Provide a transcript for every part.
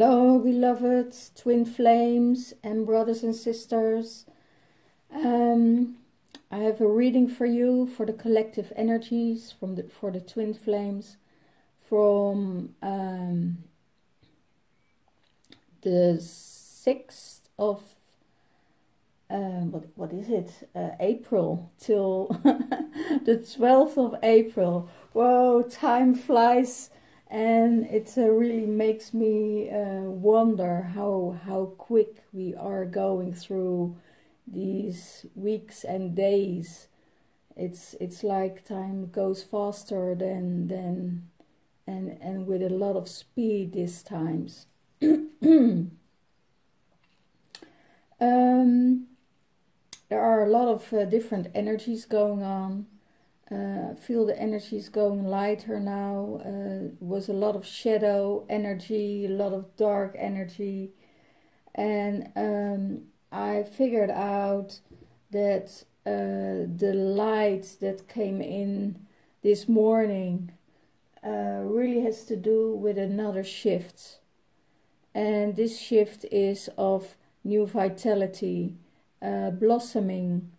Hello, beloved twin flames and brothers and sisters. I have a reading for you for the collective energies for the twin flames from the 6th of what is it? April till the 12th of April. Whoa, time flies. And it really makes me wonder how quick we are going through these weeks and days. It's like time goes faster than and with a lot of speed these times. There are a lot of different energies going on. Feel the energies going lighter now. Was a lot of shadow energy, a lot of dark energy, and I figured out that the light that came in this morning really has to do with another shift, and this shift is of new vitality, blossoming,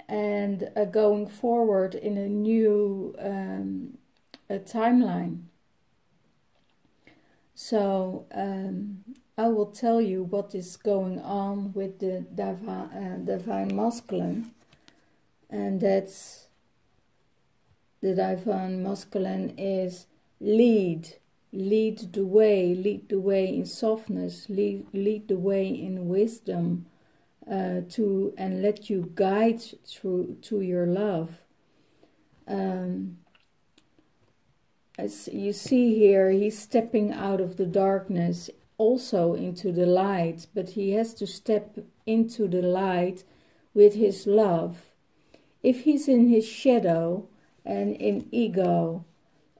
and going forward in a new timeline. So I will tell you what is going on with the divine masculine, and that's the divine masculine is lead the way in softness, lead the way in wisdom. And let you guide through to your love. As you see here, he's stepping out of the darkness also into the light, but he has to step into the light with his love. If he's in his shadow and in ego,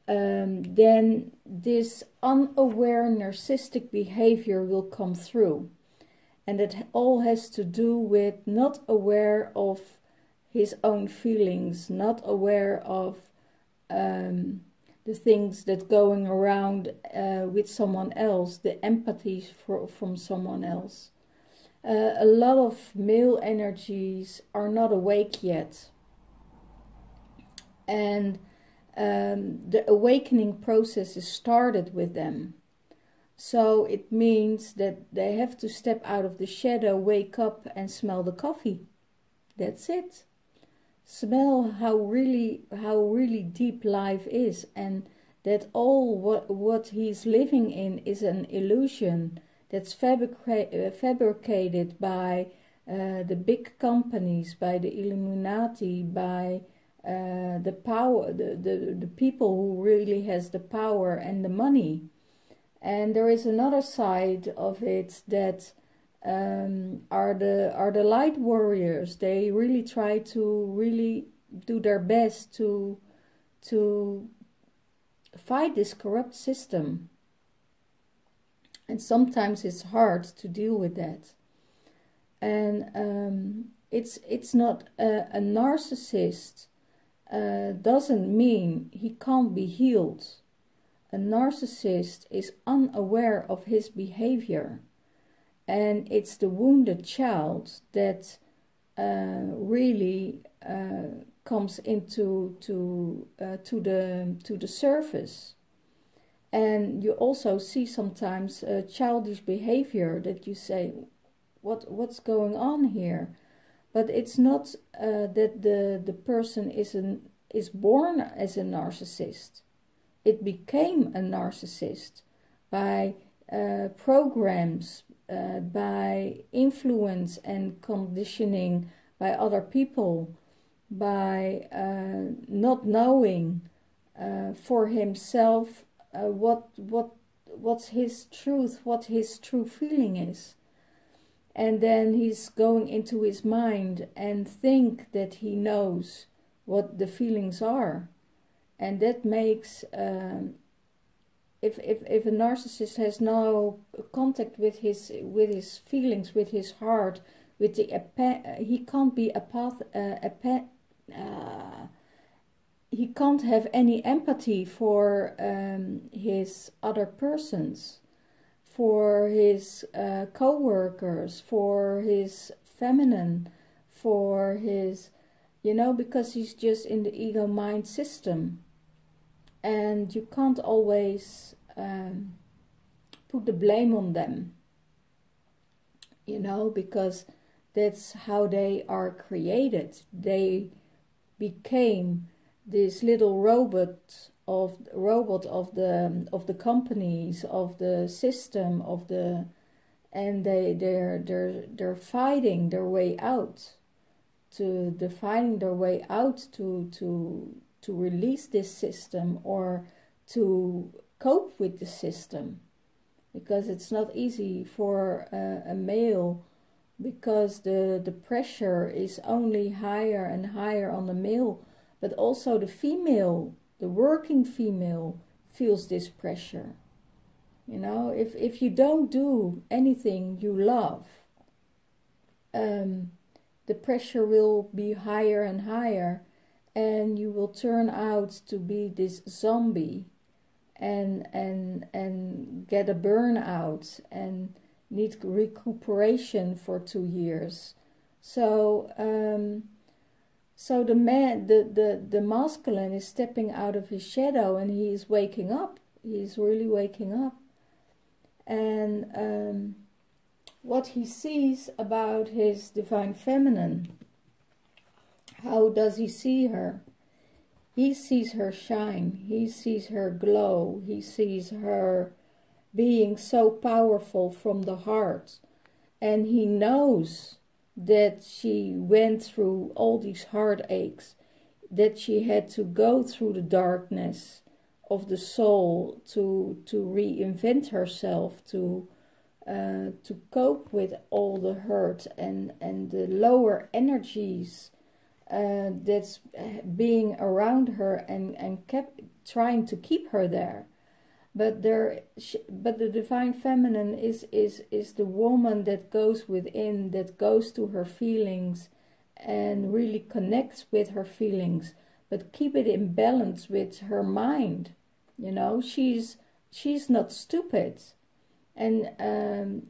then this unaware narcissistic behavior will come through. And it all has to do with not aware of his own feelings, not aware of the things that going around with someone else, the empathy from someone else. A lot of male energies are not awake yet. And the awakening process is started with them. So it means that they have to step out of the shadow, wake up and smell the coffee. That's it. Smell how really deep life is, and that all what he's living in is an illusion that's fabricated by the big companies, by the Illuminati, by the power, the people who really has the power and the money. And there is another side of it that are the light warriors. They really try to really do their best to fight this corrupt system. And sometimes it's hard to deal with that. And it's not a narcissist doesn't mean he can't be healed. A narcissist is unaware of his behavior, and it's the wounded child that really comes into to the surface. And you also see sometimes childish behavior that you say, what's going on here? But it's not that the person is born as a narcissist. It became a narcissist by programs, by influence and conditioning by other people, by not knowing for himself what's his truth, what his true feeling is. And then he's going into his mind and think that he knows what the feelings are. And that makes, if a narcissist has no contact with his feelings, with his heart, with the he can't be he can't have any empathy for his other persons, for his co-workers, for his feminine, for his, you know, because he's just in the ego mind system. And you can't always put the blame on them, you know, because that's how they are created. They became this little robot of the companies, of the system, of the, and they're fighting their way out, to release this system, or to cope with the system, because it's not easy for a male, because the pressure is only higher and higher on the male, but also the female, the working female, feels this pressure. You know, if you don't do anything you love, the pressure will be higher and higher, and you will turn out to be this zombie, and get a burnout and need recuperation for 2 years. So so the man, the masculine is stepping out of his shadow, and he is waking up. He is really waking up. And what he sees about his divine feminine, how does he see her? He sees her shine. He sees her glow. He sees her being so powerful from the heart. And he knows that she went through all these heartaches, that she had to go through the darkness of the soul to reinvent herself, to cope with all the hurt and the lower energies that's being around her, and kept trying to keep her there. But the divine feminine is the woman that goes within, that goes to her feelings and really connects with her feelings, but keep it in balance with her mind. You know, she's not stupid, and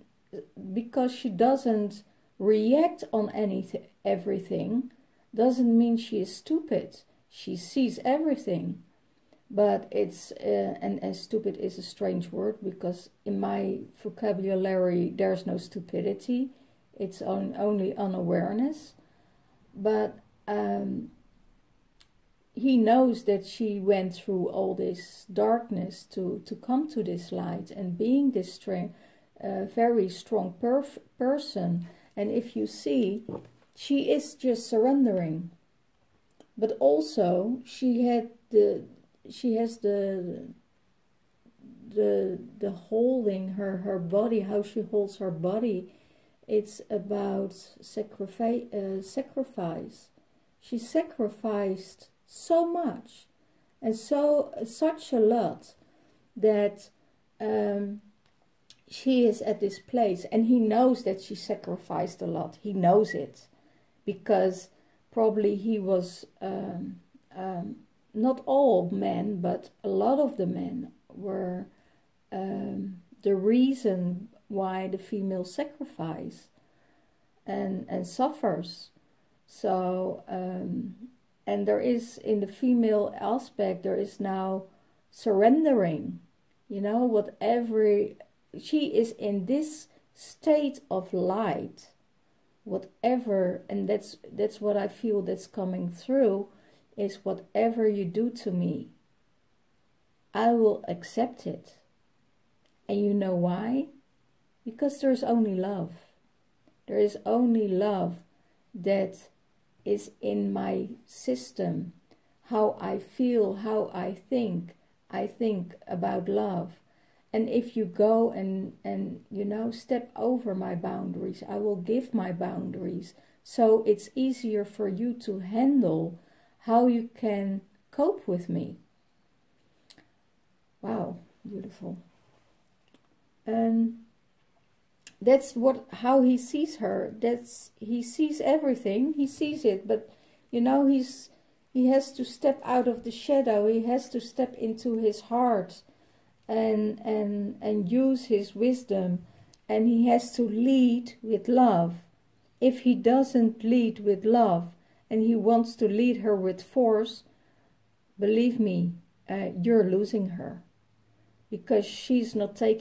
because she doesn't react on everything, doesn't mean she is stupid. She sees everything. But it's, and stupid is a strange word, because in my vocabulary there's no stupidity. It's only unawareness. But he knows that she went through all this darkness to come to this light, and being this very strong person. And if you see, she is just surrendering. But also she has the holding her body, how she holds her body. It's about sacrifice. She sacrificed so much, and such a lot, that she is at this place, and he knows that she sacrificed a lot. He knows it, because probably he was not all men, but a lot of the men were the reason why the female sacrifice and suffers. So and there is, in the female aspect, there is now surrendering. You know, whatever she is in this state of light, whatever, and that's what I feel that's coming through, is whatever you do to me, I will accept it. And you know why? Because there's only love. There is only love that is in my system. How I feel, how I think about love. And if you go and you know, step over my boundaries, I will give my boundaries. So it's easier for you to handle how you can cope with me. Wow, beautiful. And that's how he sees her. He sees everything. He sees it, but you know, he has to step out of the shadow. He has to step into his heart, and use his wisdom, and he has to lead with love. If he doesn't lead with love and he wants to lead her with force, believe me, you're losing her, because she's not taking.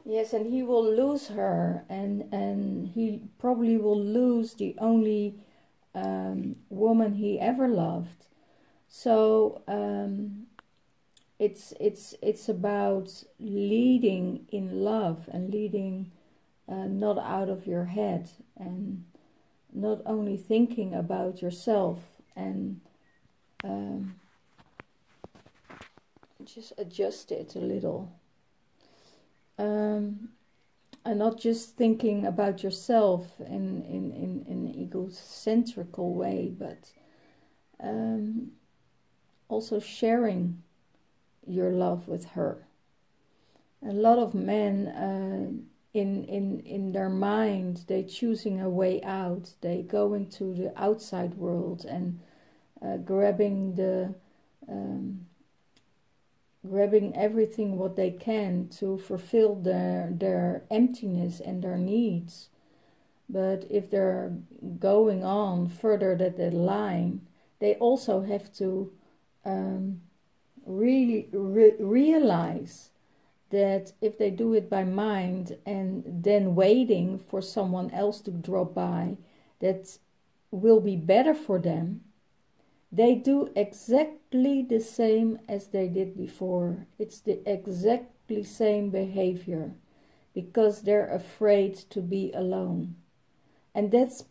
Yes, and he will lose her, and he probably will lose the only woman he ever loved. So it's about leading in love, and leading not out of your head, and not only thinking about yourself, and just adjust it a little. And not just thinking about yourself in an egocentrical way, but also sharing your love with her. A lot of men, in their mind, they choosing a way out. They go into the outside world and grabbing everything what they can to fulfill their emptiness and their needs. But if they're going on further than the line, they also have to really realize that if they do it by mind and then waiting for someone else to drop by that will be better for them, they do exactly the same as they did before. It's the exactly same behavior, because they're afraid to be alone. And that's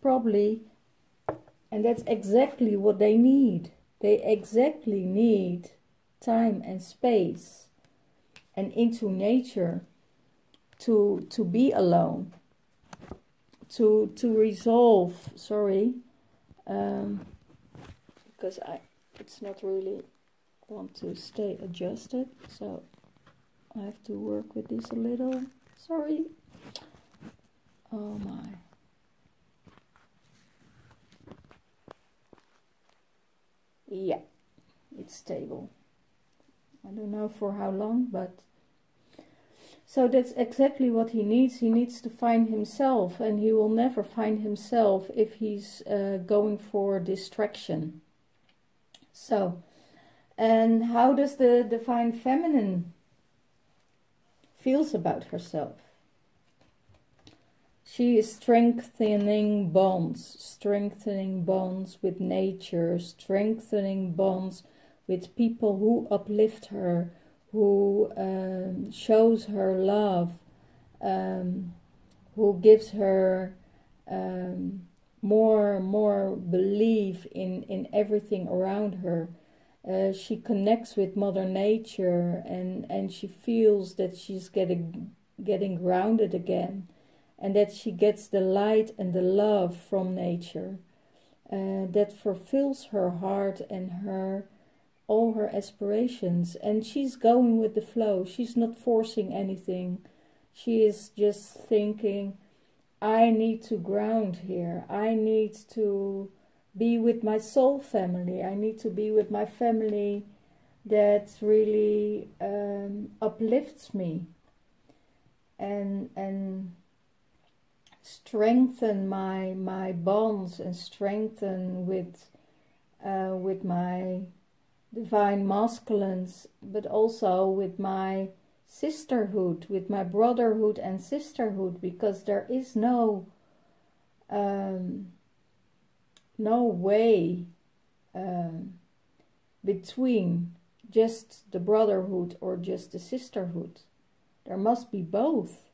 exactly what they need. They exactly need time and space and into nature to be alone, to resolve, because it's not really want to stay adjusted, so I have to work with this a little. Sorry. Oh my. Yeah, it's stable. I don't know for how long, but so that's exactly what he needs. He needs to find himself, and he will never find himself if he's going for distraction. So, and how does the divine feminine feels about herself? She is strengthening bonds with nature, strengthening bonds with people who uplift her, who shows her love, who gives her more belief in everything around her. She connects with Mother Nature, and she feels that she's getting grounded again, and that she gets the light and the love from nature that fulfills her heart and all her aspirations. And she's going with the flow. She's not forcing anything. She is just thinking, I need to ground here. I need to be with my soul family. I need to be with my family that really uplifts me and strengthen my bonds, and strengthen with my divine masculines, but also with my sisterhood, with my brotherhood and sisterhood, because there is no way between just the brotherhood or just the sisterhood. There must be both,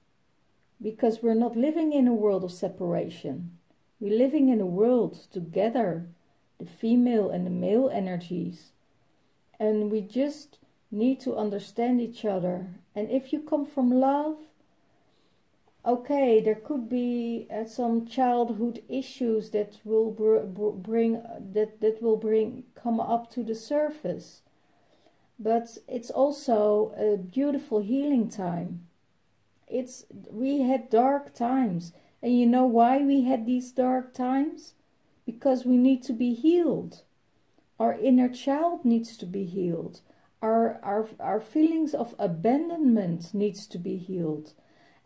because we're not living in a world of separation. We're living in a world together, the female and the male energies, and we just need to understand each other. And if you come from love, okay, there could be some childhood issues that will come up to the surface, but it's also a beautiful healing time. We had dark times, and you know why we had these dark times? Because we need to be healed. Our inner child needs to be healed. our feelings of abandonment needs to be healed.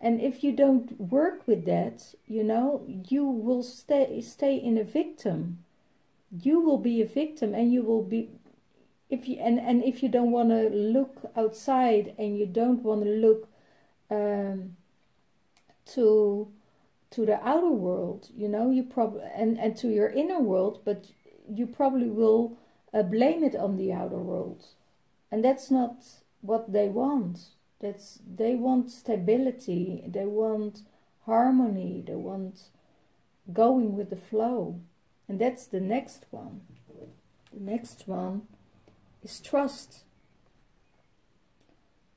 And if you don't work with that, you know, you will stay in a victim. You will be a victim, and you will be, if you don't want to look outside, and you don't want to look to the outer world, you know, you probably and to your inner world, but you probably will blame it on the outer world, and that's not what they want. They want stability, they want harmony, they want going with the flow. And that's the next one. The next one is trust.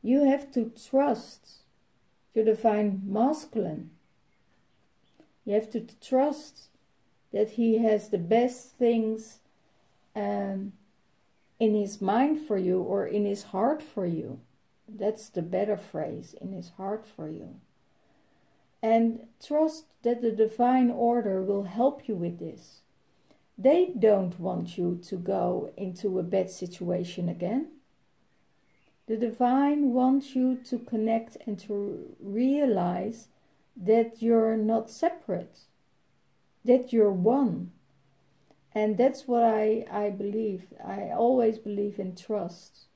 You have to trust your divine masculine. You have to trust that he has the best things in his mind for you, or in his heart for you. That's the better phrase, in his heart for you. And trust that the divine order will help you with this. They don't want you to go into a bad situation again. The divine wants you to connect and to realize that you're not separate, that you're one. And that's what I believe. I always believe in trust.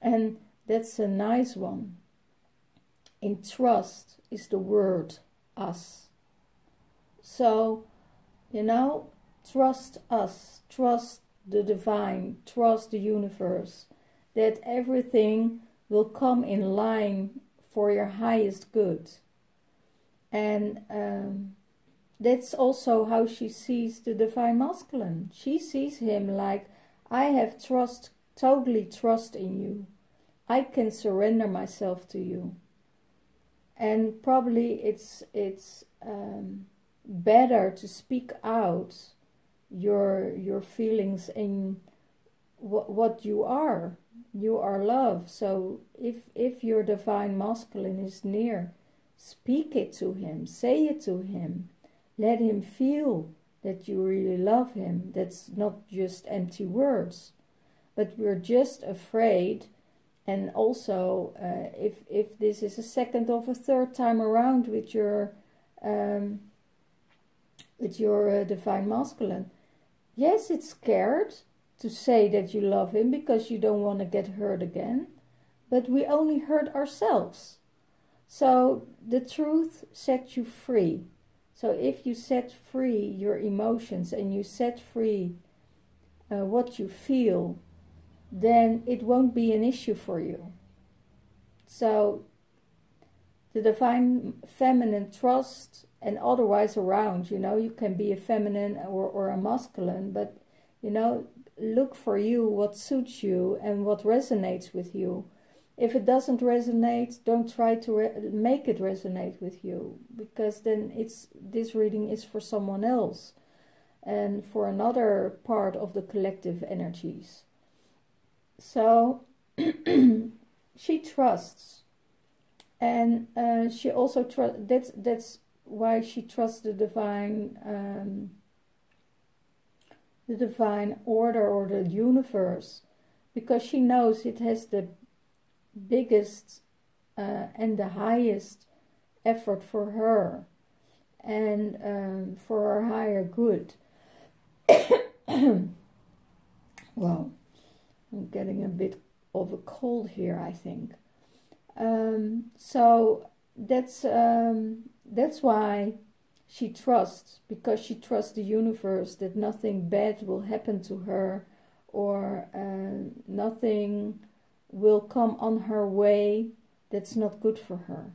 And that's a nice one. In trust is the word us. So, you know, trust us, trust the divine, trust the universe, that everything will come in line for your highest good. And that's also how she sees the divine masculine. She sees him like, I have trust, totally trust in you. I can surrender myself to you. And probably it's better to speak out your feelings and what you are. You are love. So if your divine masculine is near, speak it to him, say it to him. Let him feel that you really love him. That's not just empty words. But we're just afraid. And also, if this is a second or a third time around with your divine masculine, yes, it's scared to say that you love him because you don't want to get hurt again. But we only hurt ourselves. So the truth sets you free. So if you set free your emotions and you set free what you feel, then it won't be an issue for you. So the divine feminine trust, and otherwise around, you know, you can be a feminine or a masculine, but, you know, look for you what suits you and what resonates with you. If it doesn't resonate, don't try to make it resonate with you, because then this reading is for someone else and for another part of the collective energies. So she trusts, and she also trusts. That's why she trusts the divine order or the universe, because she knows it has the biggest and the highest effort for her and for her higher good. Well, I'm getting a bit of a cold here, I think. So that's why she trusts, because she trusts the universe that nothing bad will happen to her, or nothing will come on her way that's not good for her.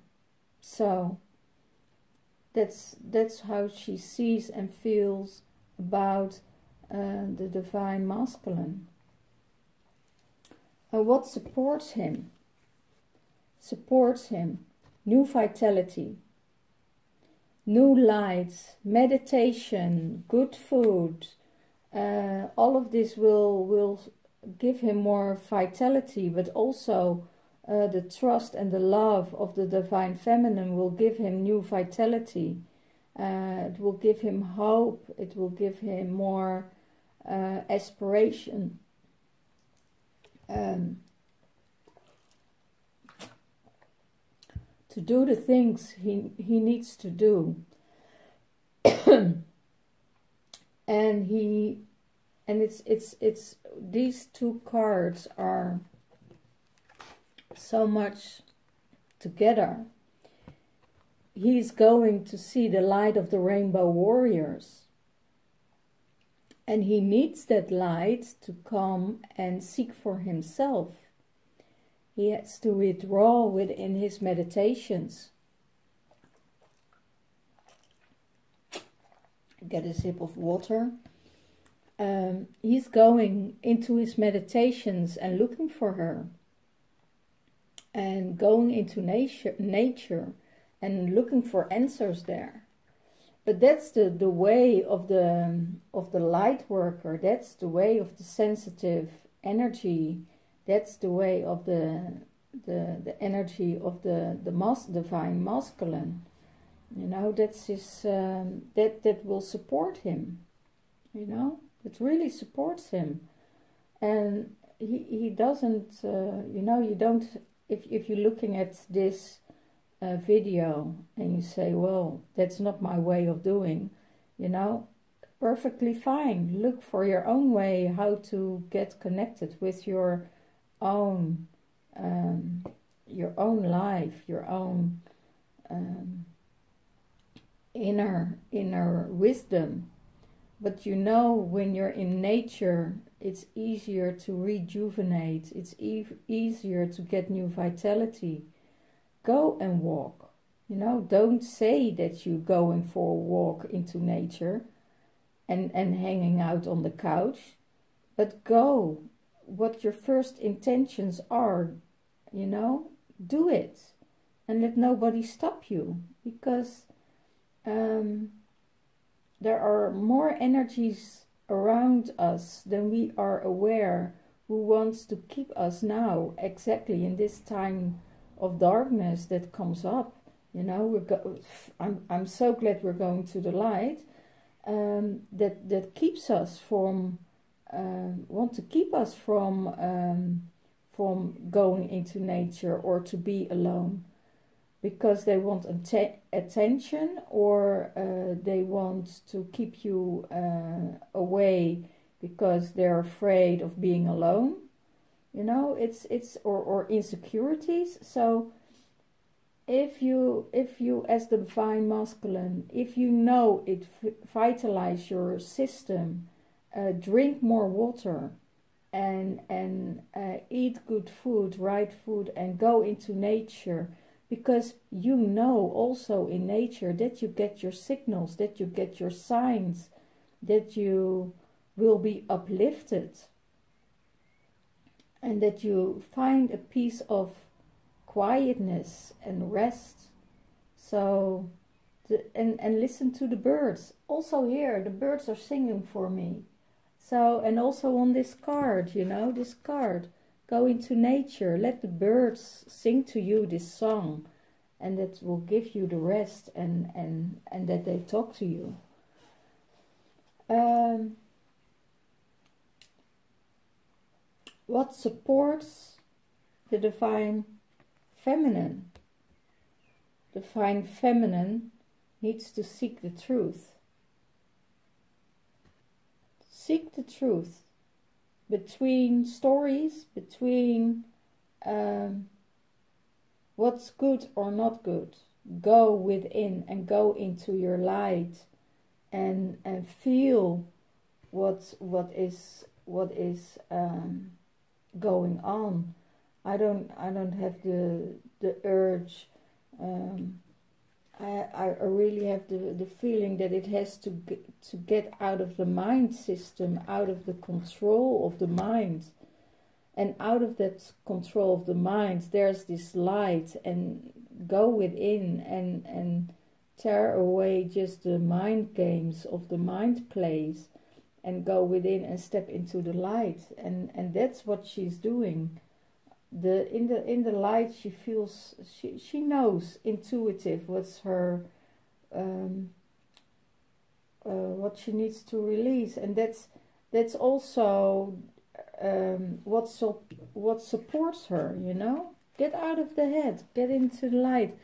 So that's how she sees and feels about the divine masculine. What supports him? Supports him new vitality, new lights, meditation, good food. All of this will give him more vitality, but also the trust and the love of the divine feminine will give him new vitality. It will give him hope. It will give him more aspiration. to do the things he needs to do. And it's these two cards are so much together. He's going to see the light of the rainbow warriors, and he needs that light to come and seek for himself. He has to withdraw within his meditations. Get a sip of water. He's going into his meditations and looking for her, and going into nature and looking for answers there. But that's the way of the light worker. That's the way of the sensitive energy. That's the way of the energy of the divine masculine. You know, that's his that will support him. You know, it really supports him, and he doesn't. You know, you don't. If you're looking at this video and you say, well, that's not my way of doing, you know, perfectly fine. Look for your own way how to get connected with your own life, your own inner wisdom. But you know, when you're in nature, it's easier to rejuvenate. It's easier to get new vitality. Go and walk. You know, don't say that you're going for a walk into nature and hanging out on the couch, but go. What your first intentions are, you know, do it, and let nobody stop you, because there are more energies around us than we are aware, who wants to keep us now exactly in this time of darkness that comes up. You know, I'm so glad we're going to the light, that keeps us from want to keep us from going into nature or to be alone, because they want attention, or they want to keep you away because they're afraid of being alone. You know, it's or insecurities. So if you as the divine masculine, if you know it vitalize your system, drink more water, and eat good food, right food, and go into nature, because you know also in nature that you get your signals, that you get your signs, that you will be uplifted, and that you find a piece of quietness and rest. So, and listen to the birds. Also here, the birds are singing for me. So, and also on this card, you know, this card, go into nature, let the birds sing to you this song, and that will give you the rest, and that they talk to you. What supports the divine feminine? The divine feminine needs to seek the truth. Seek the truth between stories, between what's good or not good. Go within and go into your light, and feel what is going on. I don't have the urge. I really have the feeling that it has to get out of the mind system, out of the control of the mind. And out of that control of the mind, there's this light, and go within and tear away just the mind games of the mind plays, and go within and step into the light. And that's what she's doing. In the light, she feels, she knows intuitive what's her what she needs to release, and that's also what supports her. You know, get out of the head, get into the light,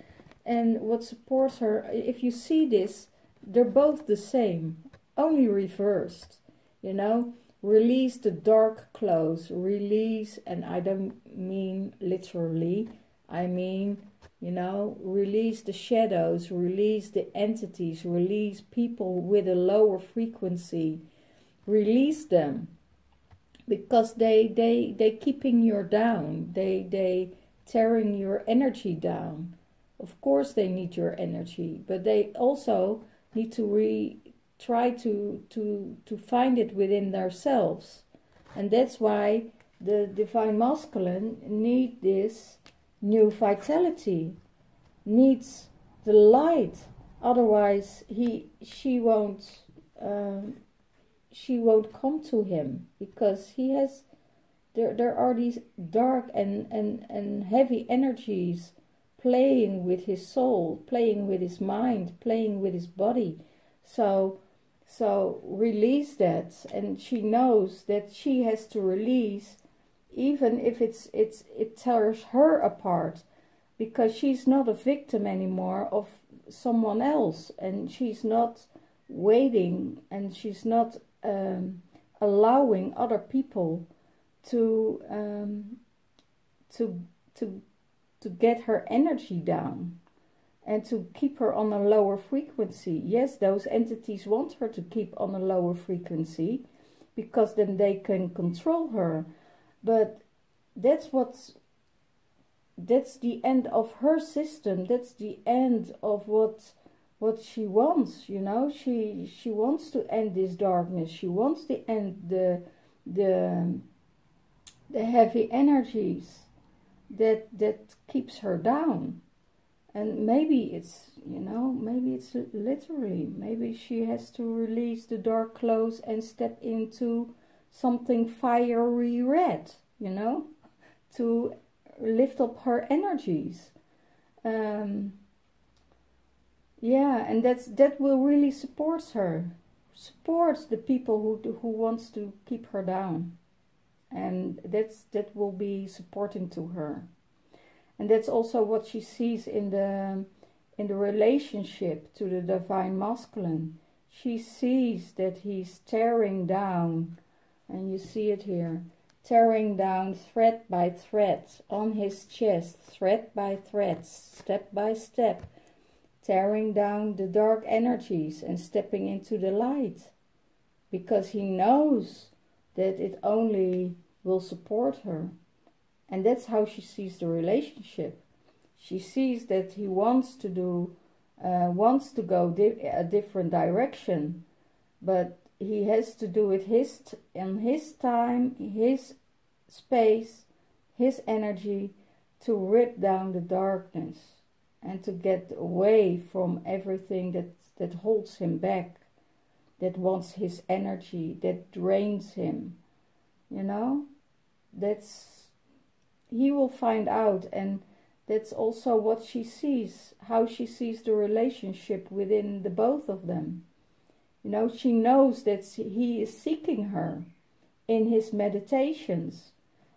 and what supports her, if you see this, they're both the same, only reversed, you know. Release the dark clothes, release, and I don't mean literally, I mean, you know, release the shadows, release the entities, release people with a lower frequency, release them, because they keeping you down, they tearing your energy down. Of course they need your energy, but they also need to try to find it within themselves. And that's why the divine masculine need this new vitality, needs the light. Otherwise she won't come to him, because he has, there are these dark and heavy energies playing with his soul, playing with his mind, playing with his body. So release that, and she knows that she has to release, even if it tears her apart, because she's not a victim anymore of someone else, and she's not waiting, and she's not allowing other people to get her energy down and to keep her on a lower frequency. Yes, those entities want her to keep on a lower frequency, because then they can control her. But that's the end of her system. That's the end of what she wants, you know. She wants to end this darkness. She wants to end the heavy energies that keeps her down. And maybe it's, you know, maybe it's literally, maybe she has to release the dark clothes and step into something fiery red, you know, to lift up her energies. Yeah, and that will really support her, supports the people who wants to keep her down, and that will be supporting to her. And that's also what she sees in the relationship to the divine masculine. She sees that he's tearing down, and you see it here, tearing down thread by thread on his chest, thread by thread, step by step, tearing down the dark energies and stepping into the light, because he knows that it only will support her. And that's how she sees the relationship. She sees that he wants to go a different direction, but he has to do it in his time, his space, his energy, to rip down the darkness and to get away from everything that holds him back, that wants his energy, that drains him. You know, he will find out, and that's also what she sees, how she sees the relationship within the both of them. You know, she knows that he is seeking her in his meditations,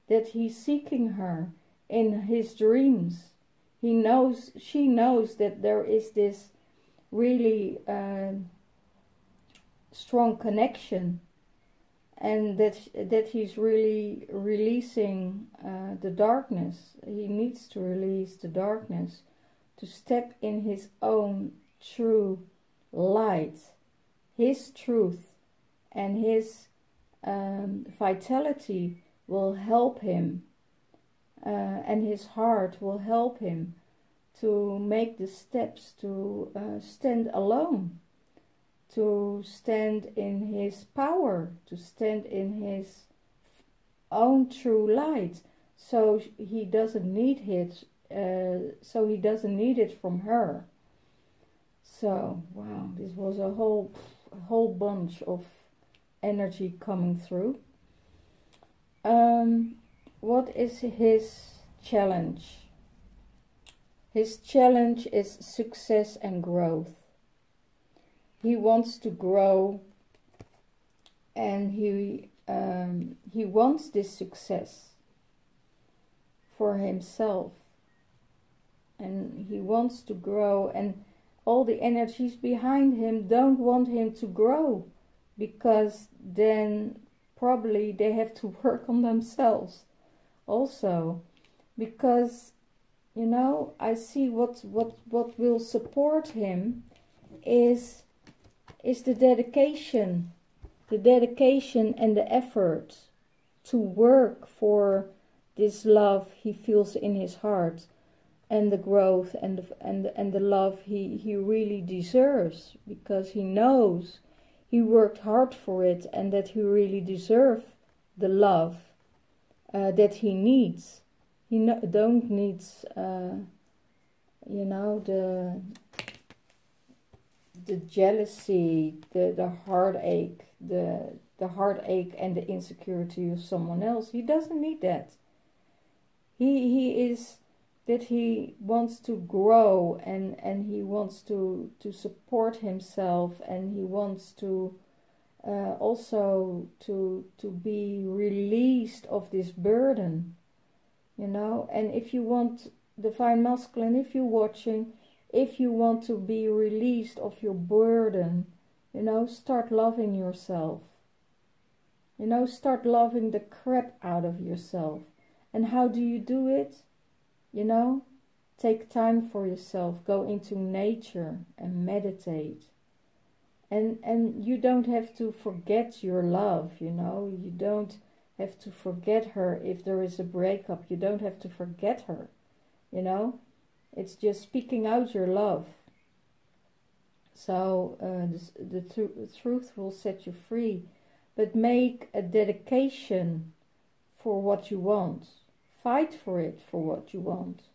that he's seeking her in his dreams. She knows that there is this really strong connection, and that he's really releasing the darkness. He needs to release the darkness to step in his own true light, his truth, and his vitality will help him, and his heart will help him to make the steps to stand alone, to stand in his power, to stand in his own true light. So he doesn't need it. So he doesn't need it from her. So wow, this was a whole bunch of energy coming through. What is his challenge? His challenge is success and growth. He wants to grow, and he wants this success for himself. and he wants to grow, and all the energies behind him don't want him to grow, because then probably they have to work on themselves also, because you know, I see what will support him is the dedication and the effort to work for this love he feels in his heart, and the growth and the love he really deserves, because he knows he worked hard for it, and that he really deserves the love that he needs. He don't needs you know, the jealousy, the heartache, the heartache and the insecurity of someone else. He doesn't need that. He is that he wants to grow, and he wants to support himself, and he wants to also to be released of this burden, you know. And if you want Divine Masculine, if you're watching, if you want to be released of your burden, you know, start loving yourself. You know, start loving the crap out of yourself. And how do you do it? You know, take time for yourself. Go into nature and meditate. And you don't have to forget your love, you know. You don't have to forget her if there is a breakup. You don't have to forget her, you know. It's just speaking out your love. So the truth will set you free. But make a dedication for what you want. Fight for it, for what you want.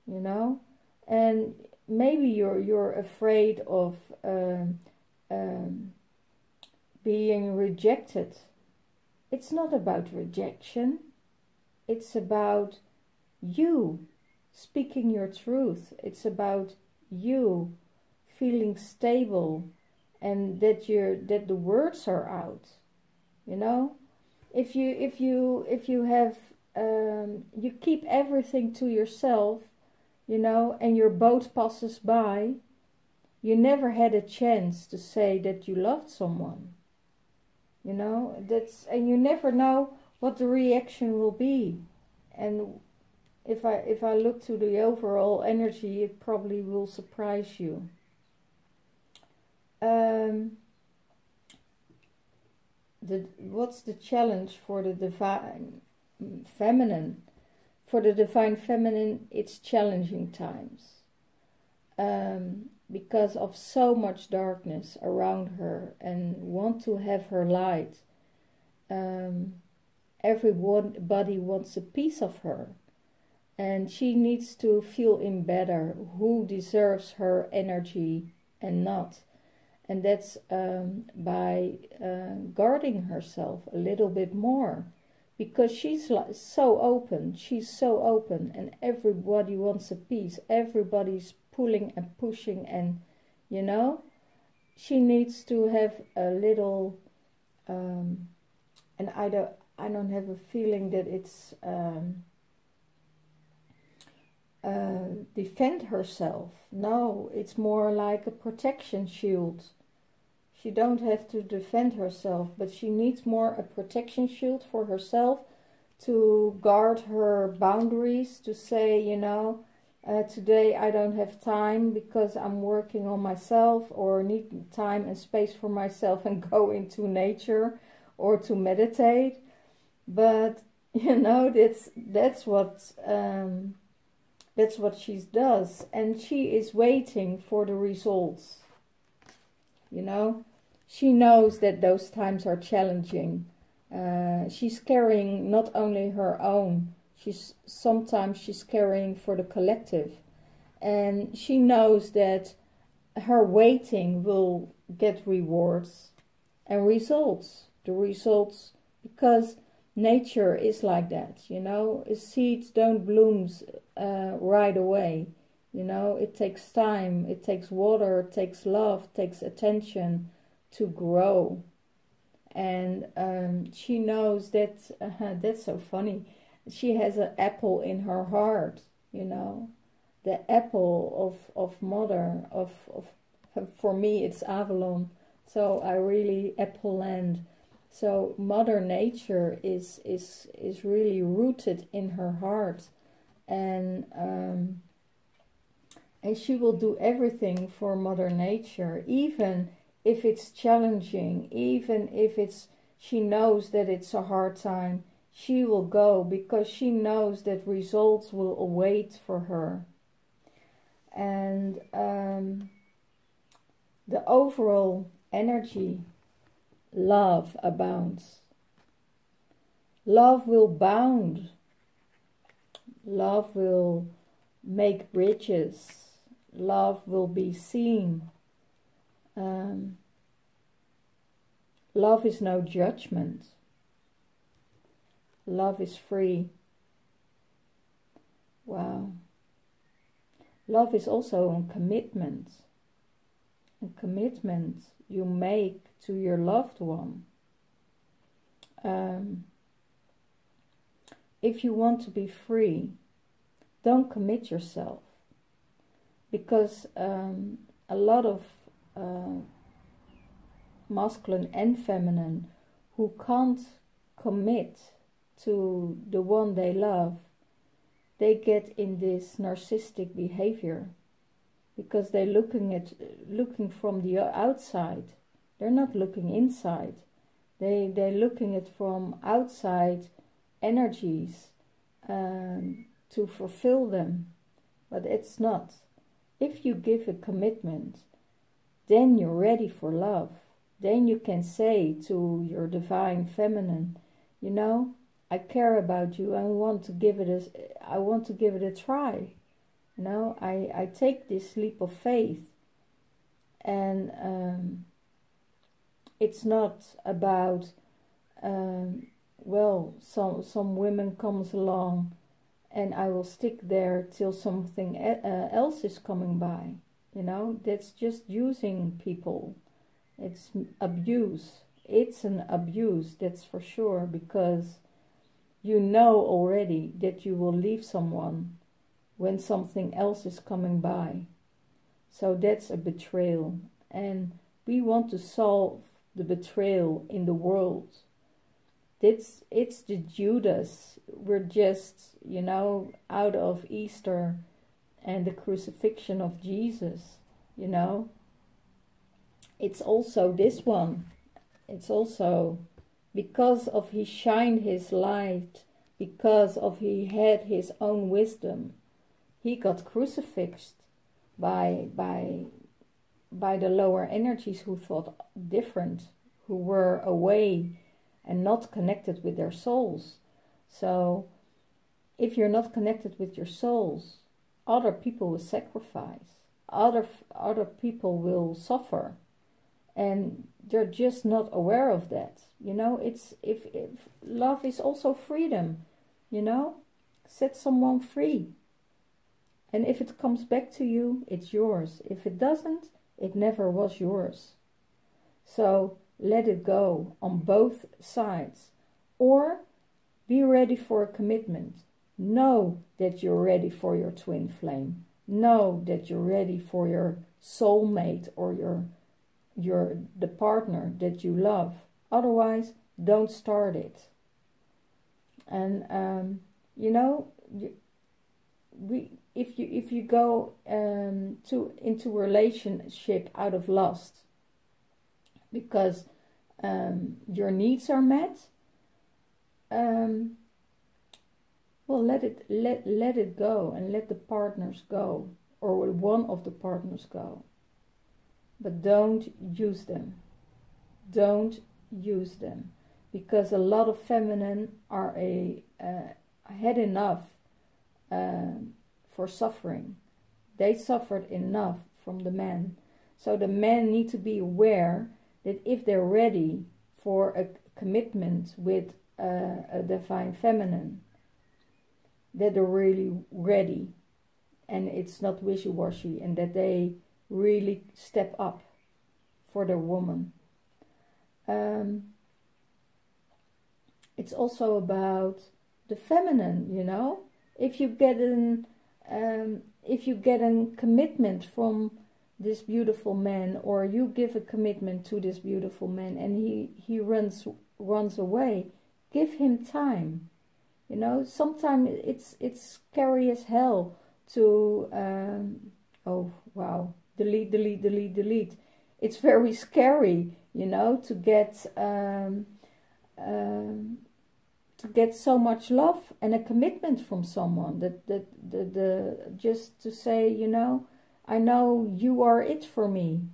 You know? And maybe you're afraid of being rejected. It's not about rejection. It's about you speaking your truth. It's about you feeling stable, and that the words are out. You know, if you have you keep everything to yourself, you know, and your boat passes by, you never had a chance to say that you loved someone. You know, and you never know what the reaction will be. And if I look to the overall energy, it probably will surprise you. What's the challenge for the divine feminine? For the divine feminine, it's challenging times, because of so much darkness around her, and want to have her light. Everybody wants a piece of her, and she needs to feel in better who deserves her energy and not. And that's by guarding herself a little bit more, because she's so open. She's so open, and everybody wants a piece. Everybody's pulling and pushing, and you know, she needs to have a little. And I don't have a feeling that it's defend herself. No, it's more like a protection shield. She don't have to defend herself, but she needs more a protection shield for herself, to guard her boundaries, to say, you know, today I don't have time because I'm working on myself, or need time and space for myself, and go into nature or to meditate. But you know, that's what she does, and she is waiting for the results. You know, she knows that those times are challenging. She's carrying not only her own, sometimes she's carrying for the collective, and she knows that her waiting will get rewards and results. The results, because nature is like that, you know. Seeds don't bloom right away. You know, it takes time, it takes water, it takes love, it takes attention to grow. And she knows that, that's so funny. She has an apple in her heart, you know. the apple of mother, for me it's Avalon, so I really apple land. So Mother Nature is really rooted in her heart, and she will do everything for Mother Nature, even if it's challenging, even if she knows that it's a hard time. She will go because she knows that results will await for her. And the overall energy, love abounds. Love will bound. Love will make bridges. Love will be seen. Love is no judgment. Love is free. Wow. Love is also a commitment. A commitment you make to your loved one. If you want to be free, don't commit yourself. Because a lot of masculine and feminine who can't commit to the one they love, they get in this narcissistic behavior because they're looking from the outside. They're not looking inside. They're looking at from outside energies to fulfill them, but it's not. If you give a commitment, then you're ready for love. Then you can say to your divine feminine, you know, I care about you. I want to give it a try. You know, I take this leap of faith, and it's not about well, some women comes along, and I will stick there till something else is coming by. You know, that's just using people. It's abuse. It's an abuse, that's for sure, because you know already that you will leave someone when something else is coming by. So that's a betrayal. And we want to solve the betrayal in the world. It's the Judas. We're just, you know, out of Easter and the crucifixion of Jesus, you know. It's also this one. It's also because of he shined his light, because of he had his own wisdom, he got crucified by the lower energies who thought different, who were away and not connected with their souls. So if you're not connected with your souls, other people will sacrifice, other people will suffer, and they're just not aware of that. You know, it's if love is also freedom, you know, set someone free. And if it comes back to you, it's yours. If it doesn't, it never was yours. So let it go on both sides. Or be ready for a commitment. Know that you're ready for your twin flame. Know that you're ready for your soulmate or the partner that you love. Otherwise, don't start it. And you know, if you go into a relationship out of lust because your needs are met, well, let it go, and let the partners go, or one of the partners go. But don't use them. Don't use them, because a lot of feminine are had enough for suffering. They suffered enough from the men. So the men need to be aware that if they're ready for a commitment with a divine feminine, that they're really ready, and it's not wishy-washy, and that they really step up for their woman. It's also about the feminine, you know. If you get if you get a commitment from this beautiful man, or you give a commitment to this beautiful man, and he runs away, give him time. You know, sometimes it's scary as hell to oh wow, delete. It's very scary, you know, to get so much love and a commitment from someone, that just to say, you know, I know you are it for me,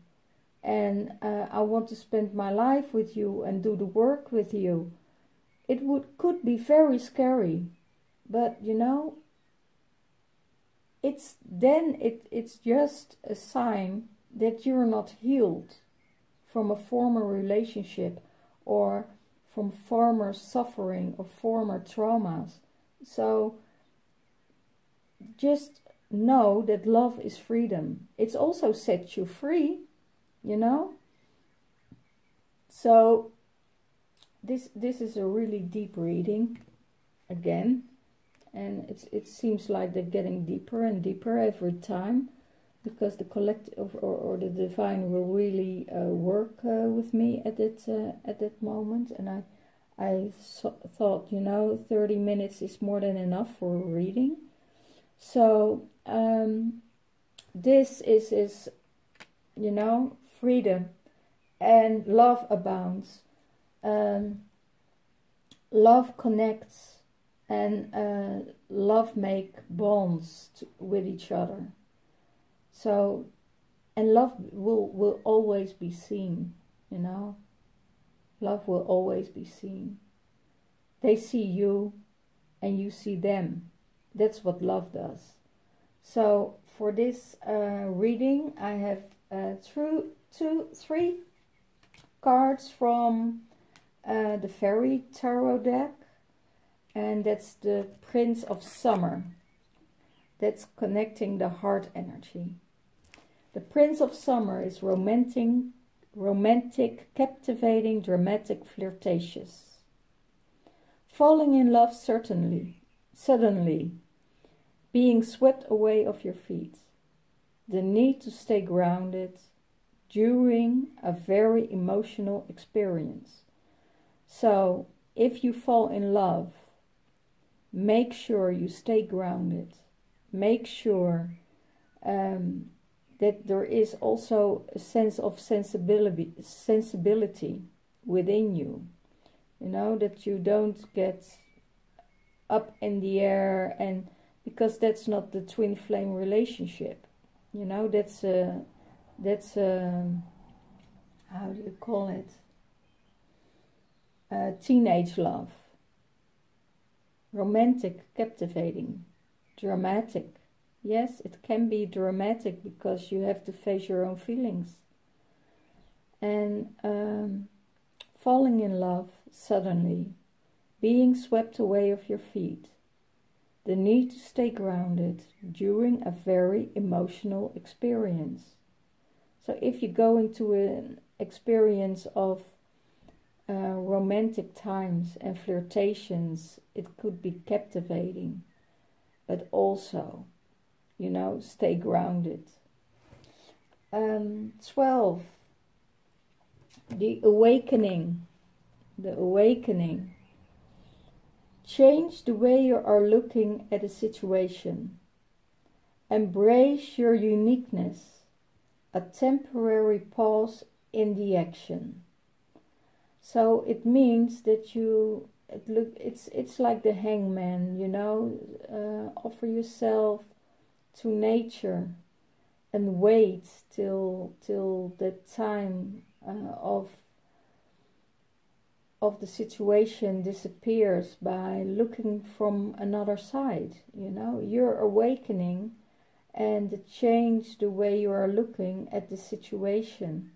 and I want to spend my life with you and do the work with you. It could be very scary, but you know, it's just a sign that you're not healed from a former relationship, or from former suffering, or former traumas. So just know that love is freedom. It's also sets you free, you know. So this is a really deep reading again, and it seems like they're getting deeper and deeper every time, because the collective or the divine will really work with me at that moment. And I thought, you know, 30 minutes is more than enough for a reading. So this is, you know, freedom and love abounds. Love connects, and love make bonds with each other. So, and love will always be seen, you know. Love will always be seen. They see you and you see them. That's what love does. So for this reading, I have three cards from the Fairy Tarot deck, and that's the Prince of Summer. That's connecting the heart energy. The Prince of Summer is romantic, captivating, dramatic, flirtatious. Falling in love suddenly, being swept away off your feet. The need to stay grounded during a very emotional experience. So, if you fall in love, make sure you stay grounded. Make sure that there is also a sense of sensibility within you. You know, that you don't get up in the air, and because that's not the twin flame relationship. You know, that's how do you call it? Teenage love. Romantic, captivating, dramatic. Yes, it can be dramatic because you have to face your own feelings. And falling in love suddenly, being swept away off your feet. The need to stay grounded during a very emotional experience. So if you go into an experience of romantic times and flirtations, it could be captivating, but also, you know, stay grounded. 12. The awakening. Change the way you are looking at a situation. Embrace your uniqueness. A temporary pause in the action. So it means that it's like the hangman, you know, offer yourself to nature and wait till the time of the situation disappears by looking from another side. You know, you're awakening and change the way you are looking at the situation.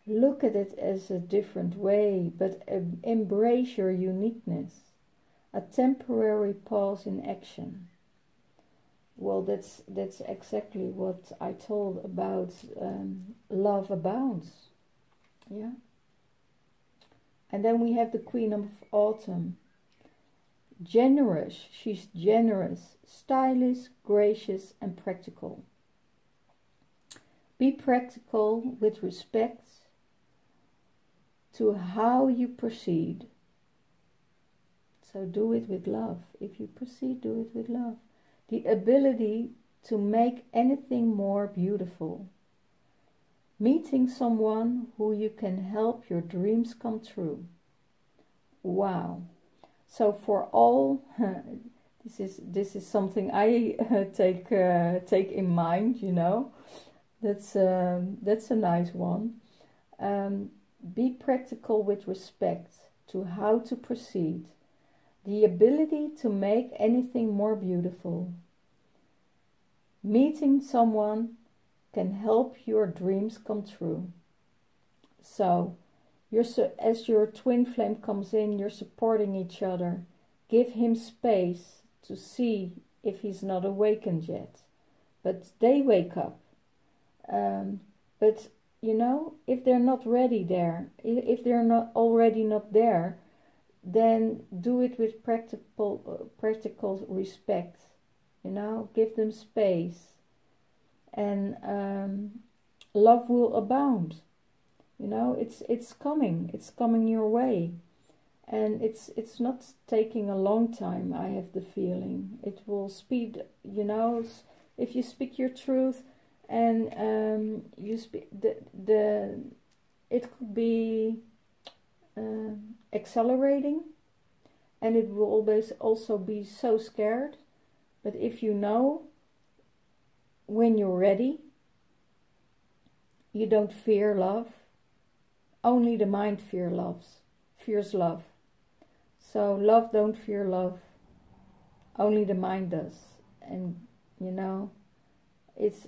Look at it as a different way, but embrace your uniqueness. A temporary pause in action. Well, that's exactly what I told about love abounds. Yeah. And then we have the Queen of Autumn. Generous. She's generous, stylish, gracious, and practical. Be practical with respect to how you proceed. So do it with love. If you proceed, do it with love. The ability to make anything more beautiful. Meeting someone who you can help your dreams come true. Wow. So for all, this is something I take in mind, you know. That's a nice one. Be practical with respect to how to proceed. The ability to make anything more beautiful. Meeting someone can help your dreams come true. So, as your twin flame comes in, you're supporting each other. Give him space to see if he's not awakened yet. But they wake up. But, you know, if they're not ready there, if they're not already not there, then do it with practical respect. You know, give them space. And love will abound. You know, it's coming your way, and it's not taking a long time. I have the feeling it will speed. You know, if you speak your truth, and you speak it could be accelerating, and it will always also be so scared. But if you know when you're ready, you don't fear love. Only the mind fears love. So love don't fear love. Only the mind does. And you know, it's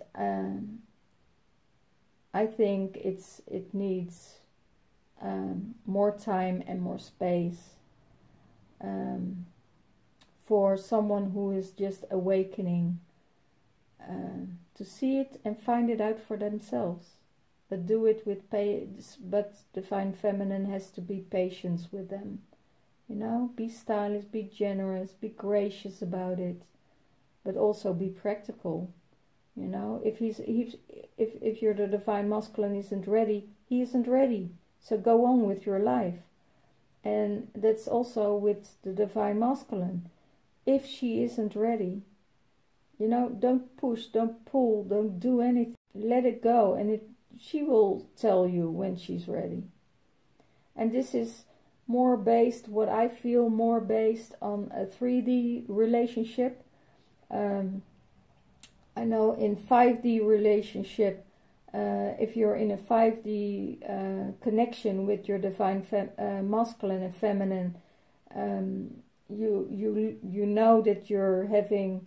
I think it needs more time and more space for someone who is just awakening to see it and find it out for themselves. But do it with but Divine Feminine has to be patient with them. You know, be stylish, be generous, be gracious about it, but also be practical. You know, if you're the Divine Masculine isn't ready, he isn't ready. So go on with your life. And that's also with the Divine Masculine. If she isn't ready, you know, don't push, don't pull, don't do anything. Let it go, and she will tell you when she's ready. And this is more based, what I feel, more based on a 3D relationship. I know in 5D relationship, if you're in a 5D connection with your Divine Masculine and Feminine, you know that you're having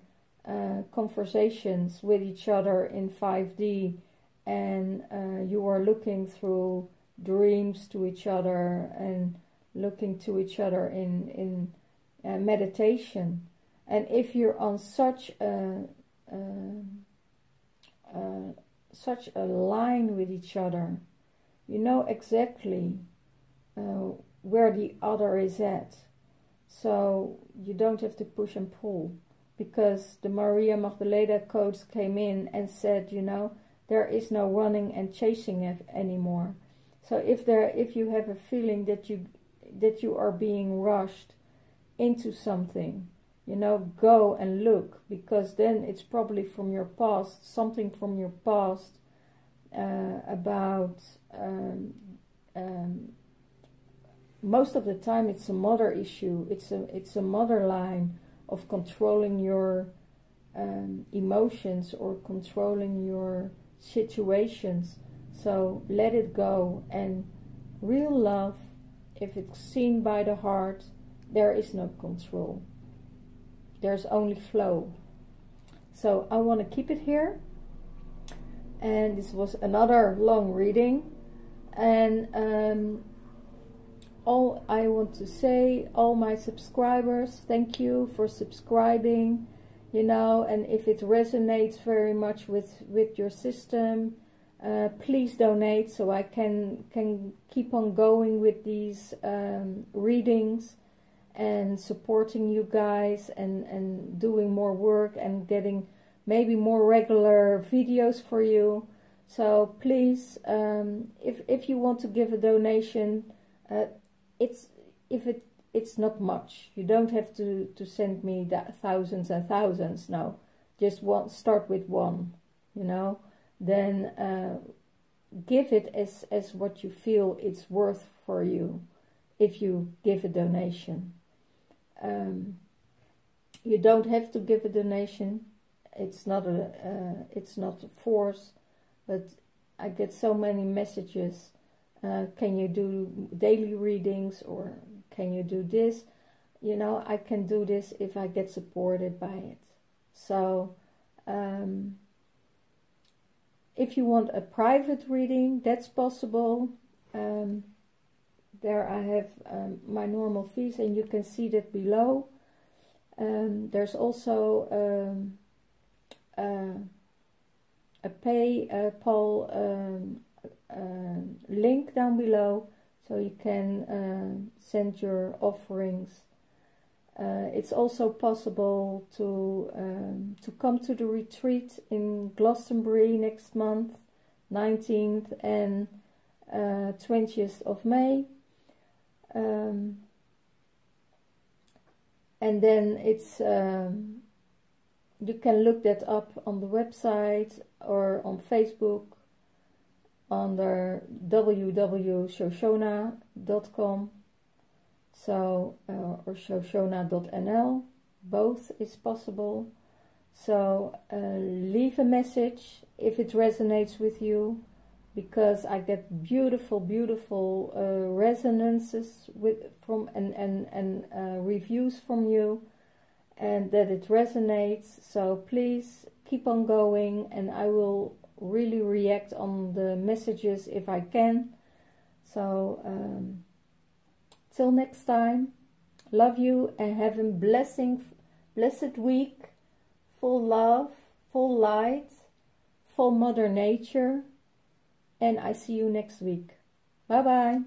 conversations with each other in 5D, and you are looking through dreams to each other and looking to each other in meditation. And if you're on such a line with each other, you know exactly where the other is at. So you don't have to push and pull, because the Maria Magdalena codes came in and said, you know, there is no running and chasing anymore. So if you have a feeling that you are being rushed into something, you know, go and look, because then it's probably from your past, something from your past about most of the time it's a mother issue. It's a mother line of controlling your emotions or controlling your situations. So let it go. And real love, if it's seen by the heart, there is no control. There's only flow. So I want to keep it here. And this was another long reading. And all I want to say, all my subscribers, thank you for subscribing. You know, and if it resonates very much with your system, please donate so I can keep on going with these readings. and supporting you guys and doing more work and getting maybe more regular videos for you. So please, if you want to give a donation, it's not much. You don't have to send me that thousands and thousands. No, just start with one, you know. Then give it as what you feel it's worth for you. If you give a donation, you don't have to give a donation. It's not a force. But I get so many messages. Can you do daily readings, or can you do this? You know, I can do this if I get supported by it. So if you want a private reading, that's possible. There I have my normal fees, and you can see that below. There's also a PayPal link down below, so you can send your offerings. It's also possible to come to the retreat in Glastonbury next month, 19th and 20th of May. And then it's you can look that up on the website or on Facebook under www.shoshona.com, so or shoshona.nl. Both is possible. So leave a message if it resonates with you, because I get beautiful resonances from reviews from you, and that it resonates. So please keep on going, and I will really react on the messages if I can. So till next time, love you and have a blessed week, full love, full light, full Mother Nature, and I see you next week. Bye bye.